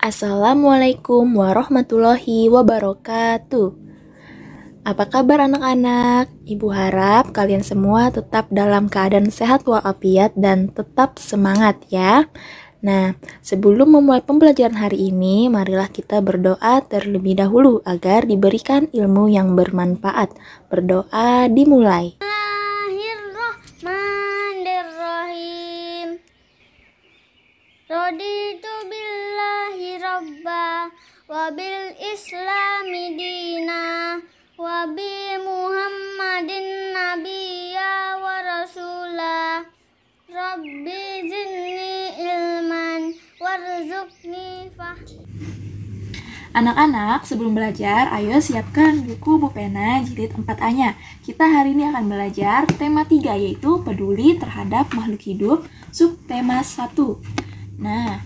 Assalamualaikum warahmatullahi wabarakatuh. Apa kabar anak-anak? Ibu harap kalian semua tetap dalam keadaan sehat walafiat dan tetap semangat ya. Nah, sebelum memulai pembelajaran hari ini, marilah kita berdoa terlebih dahulu agar diberikan ilmu yang bermanfaat. Berdoa dimulai. Bismillahirrahmanirrahim. Raditu billahi rabba wa bil islami dina wa bi muhammadin nabiyya wa rasula. Rabbi zidni ilman warzuqni Anak-anak, sebelum belajar, ayo siapkan buku pena jilid 4A-nya. Kita hari ini akan belajar tema 3, yaitu peduli terhadap makhluk hidup, subtema 1. Nah,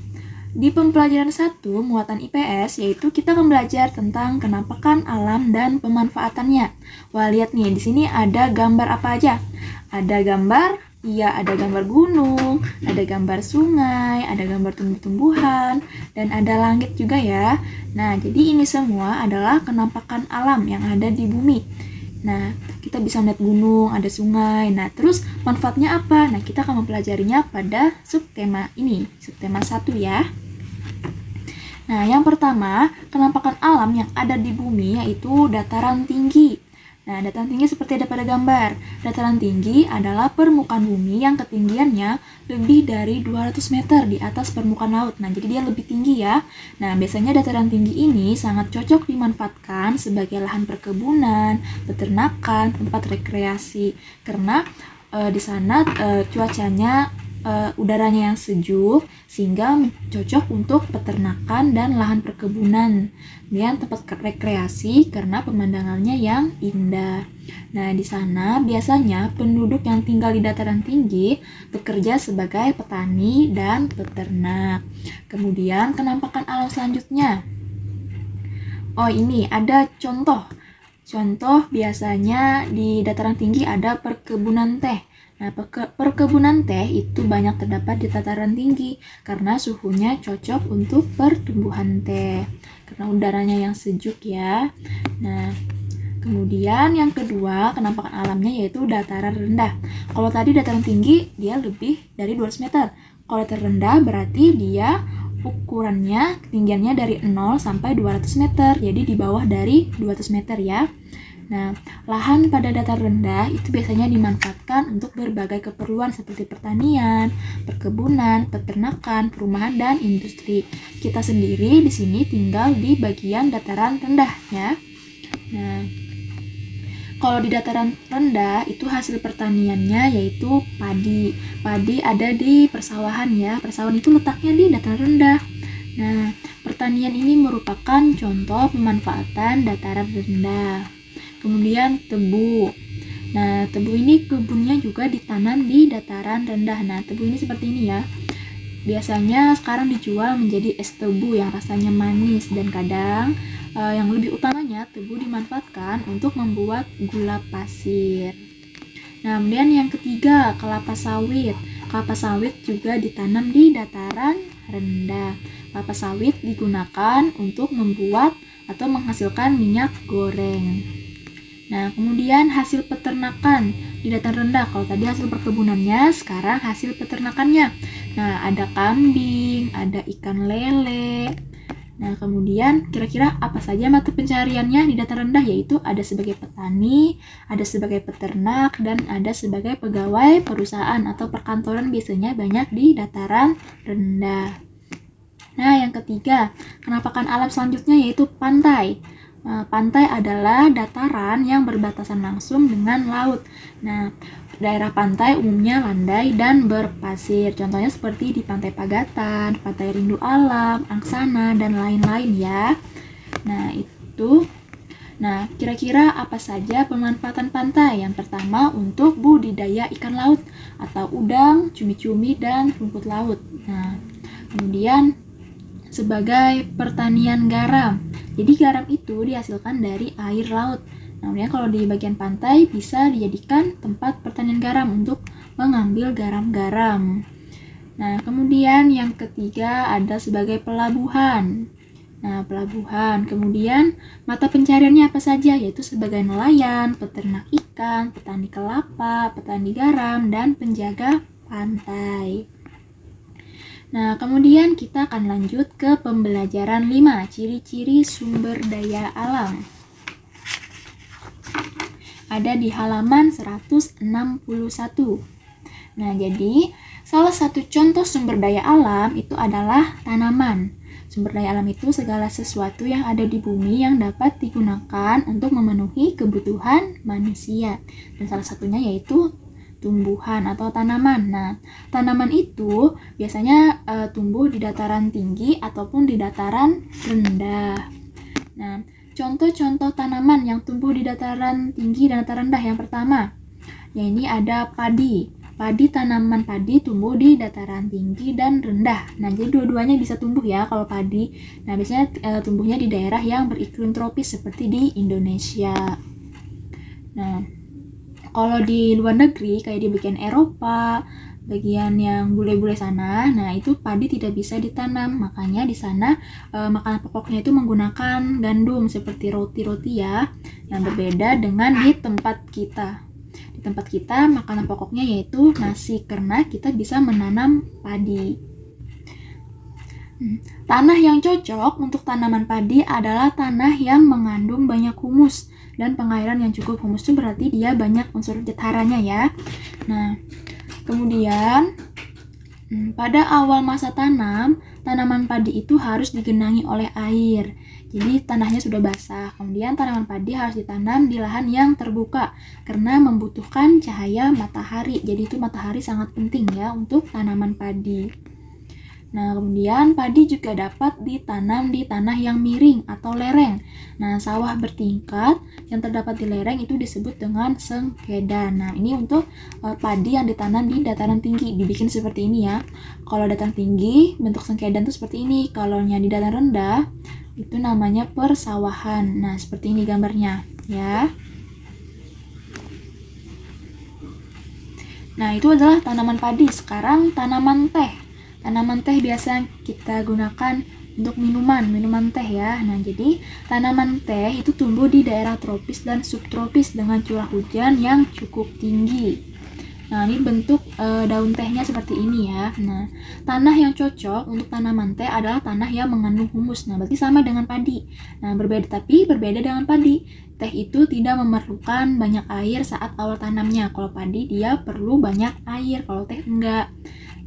di pembelajaran 1, muatan IPS, yaitu kita akan belajar tentang kenampakan alam dan pemanfaatannya. Wah, lihat nih, di sini ada gambar apa aja? Ada gambar gunung, ada gambar sungai, ada gambar tumbuh-tumbuhan, dan ada langit juga ya. Nah, jadi ini semua adalah kenampakan alam yang ada di bumi. Nah, kita bisa melihat gunung, ada sungai. Nah, terus manfaatnya apa? Nah, kita akan mempelajarinya pada subtema ini, subtema 1 ya. Nah, yang pertama, kenampakan alam yang ada di bumi yaitu dataran tinggi. Nah, dataran tinggi seperti ada pada gambar. Dataran tinggi adalah permukaan bumi yang ketinggiannya lebih dari 200 meter di atas permukaan laut. Nah, jadi dia lebih tinggi ya. Nah, biasanya dataran tinggi ini sangat cocok dimanfaatkan sebagai lahan perkebunan, peternakan, tempat rekreasi. Karena di sana cuacanya udaranya yang sejuk sehingga cocok untuk peternakan dan lahan perkebunan. Kemudian tempat rekreasi karena pemandangannya yang indah. Nah, di sana biasanya penduduk yang tinggal di dataran tinggi bekerja sebagai petani dan peternak. Kemudian kenampakan alam selanjutnya. Oh, ini ada contoh. Contoh biasanya di dataran tinggi ada perkebunan teh. Nah, perkebunan teh itu banyak terdapat di dataran tinggi karena suhunya cocok untuk pertumbuhan teh. Karena udaranya yang sejuk ya. Nah, kemudian yang kedua, kenampakan alamnya yaitu dataran rendah. Kalau tadi dataran tinggi, dia lebih dari 200 meter. Kalau dataran rendah berarti dia ukurannya, ketinggiannya dari 0 sampai 200 meter. Jadi di bawah dari 200 meter ya. Nah, lahan pada dataran rendah itu biasanya dimanfaatkan untuk berbagai keperluan seperti pertanian, perkebunan, peternakan, perumahan, dan industri. Kita sendiri di sini tinggal di bagian dataran rendah ya. Nah, kalau di dataran rendah itu hasil pertaniannya yaitu padi. Padi ada di persawahan ya. Persawahan itu letaknya di dataran rendah. Nah, pertanian ini merupakan contoh pemanfaatan dataran rendah. Kemudian tebu. Nah, tebu ini kebunnya juga ditanam di dataran rendah. Nah, tebu ini seperti ini ya. Biasanya sekarang dijual menjadi es tebu yang rasanya manis dan kadang yang lebih utamanya tebu dimanfaatkan untuk membuat gula pasir. Nah, kemudian yang ketiga, kelapa sawit. Kelapa sawit juga ditanam di dataran rendah. Kelapa sawit digunakan untuk membuat atau menghasilkan minyak goreng. Nah, kemudian hasil peternakan di dataran rendah. Kalau tadi hasil perkebunannya, sekarang hasil peternakannya. Nah, ada kambing, ada ikan lele. Nah, kemudian kira-kira apa saja mata pencariannya di dataran rendah? Yaitu ada sebagai petani, ada sebagai peternak, dan ada sebagai pegawai perusahaan atau perkantoran biasanya banyak di dataran rendah. Nah, yang ketiga, kenampakan alam selanjutnya yaitu pantai. Pantai adalah dataran yang berbatasan langsung dengan laut. Nah, daerah pantai umumnya landai dan berpasir. Contohnya seperti di Pantai Pagatan, Pantai Rindu Alam, Angsana, dan lain-lain ya. Nah, itu. Nah, kira-kira apa saja pemanfaatan pantai? Yang pertama, untuk budidaya ikan laut atau udang, cumi-cumi, dan rumput laut. Nah, kemudian sebagai pertanian garam. Jadi garam itu dihasilkan dari air laut. Namun kalau di bagian pantai bisa dijadikan tempat pertanian garam untuk mengambil garam-garam. Nah, kemudian yang ketiga ada sebagai pelabuhan. Nah, pelabuhan. Kemudian mata pencariannya apa saja? Yaitu sebagai nelayan, peternak ikan, petani kelapa, petani garam, dan penjaga pantai. Nah, kemudian kita akan lanjut ke pembelajaran 5, ciri-ciri sumber daya alam. Ada di halaman 161. Nah, jadi salah satu contoh sumber daya alam itu adalah tanaman. Sumber daya alam itu segala sesuatu yang ada di bumi yang dapat digunakan untuk memenuhi kebutuhan manusia. Dan salah satunya yaitu tumbuhan atau tanaman. Nah, tanaman itu biasanya tumbuh di dataran tinggi ataupun di dataran rendah. Nah, contoh-contoh tanaman yang tumbuh di dataran tinggi dan dataran rendah yang pertama, ya ini ada padi. Tanaman padi tumbuh di dataran tinggi dan rendah. Nah, jadi dua-duanya bisa tumbuh ya kalau padi. Nah, biasanya tumbuhnya di daerah yang beriklim tropis seperti di Indonesia. Nah, kalau di luar negeri kayak di bagian Eropa, bagian yang bule-bule sana, nah itu padi tidak bisa ditanam. Makanya di sana makanan pokoknya itu menggunakan gandum seperti roti-roti ya, yang berbeda dengan di tempat kita. Di tempat kita makanan pokoknya yaitu nasi karena kita bisa menanam padi. Tanah yang cocok untuk tanaman padi adalah tanah yang mengandung banyak humus dan pengairan yang cukup. Humus itu berarti dia banyak unsur zat haranya ya. Nah, kemudian pada awal masa tanam, tanaman padi itu harus digenangi oleh air. Jadi tanahnya sudah basah. Kemudian tanaman padi harus ditanam di lahan yang terbuka karena membutuhkan cahaya matahari. Jadi itu matahari sangat penting ya untuk tanaman padi. Nah, kemudian padi juga dapat ditanam di tanah yang miring atau lereng. Nah, sawah bertingkat yang terdapat di lereng itu disebut dengan sengkedan. Nah, ini untuk padi yang ditanam di dataran tinggi, dibikin seperti ini ya. Kalau dataran tinggi, bentuk sengkedan itu seperti ini. Kalau yang di dataran rendah, itu namanya persawahan. Nah, seperti ini gambarnya ya. Nah, itu adalah tanaman padi. Sekarang tanaman teh. Tanaman teh biasa kita gunakan untuk minuman teh ya. Nah, jadi tanaman teh itu tumbuh di daerah tropis dan subtropis dengan curah hujan yang cukup tinggi. Nah, ini bentuk daun tehnya seperti ini ya. Nah, tanah yang cocok untuk tanaman teh adalah tanah yang mengandung humus. Nah, berarti sama dengan padi. Nah, berbeda dengan padi. Teh itu tidak memerlukan banyak air saat awal tanamnya. Kalau padi dia perlu banyak air, kalau teh enggak.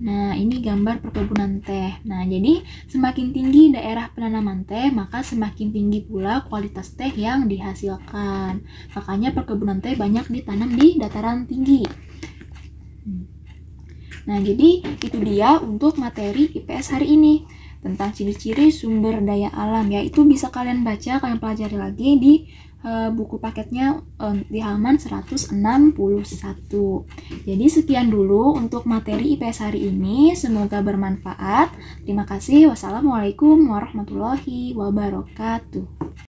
Nah, ini gambar perkebunan teh. Nah, jadi semakin tinggi daerah penanaman teh, maka semakin tinggi pula kualitas teh yang dihasilkan. Makanya perkebunan teh banyak ditanam di dataran tinggi. Nah, jadi itu dia untuk materi IPS hari ini tentang ciri-ciri sumber daya alam ya. Itu bisa kalian baca, kalian pelajari lagi di buku paketnya di halaman 161. Jadi sekian dulu untuk materi IPS hari ini, semoga bermanfaat. Terima kasih. Wassalamualaikum warahmatullahi wabarakatuh.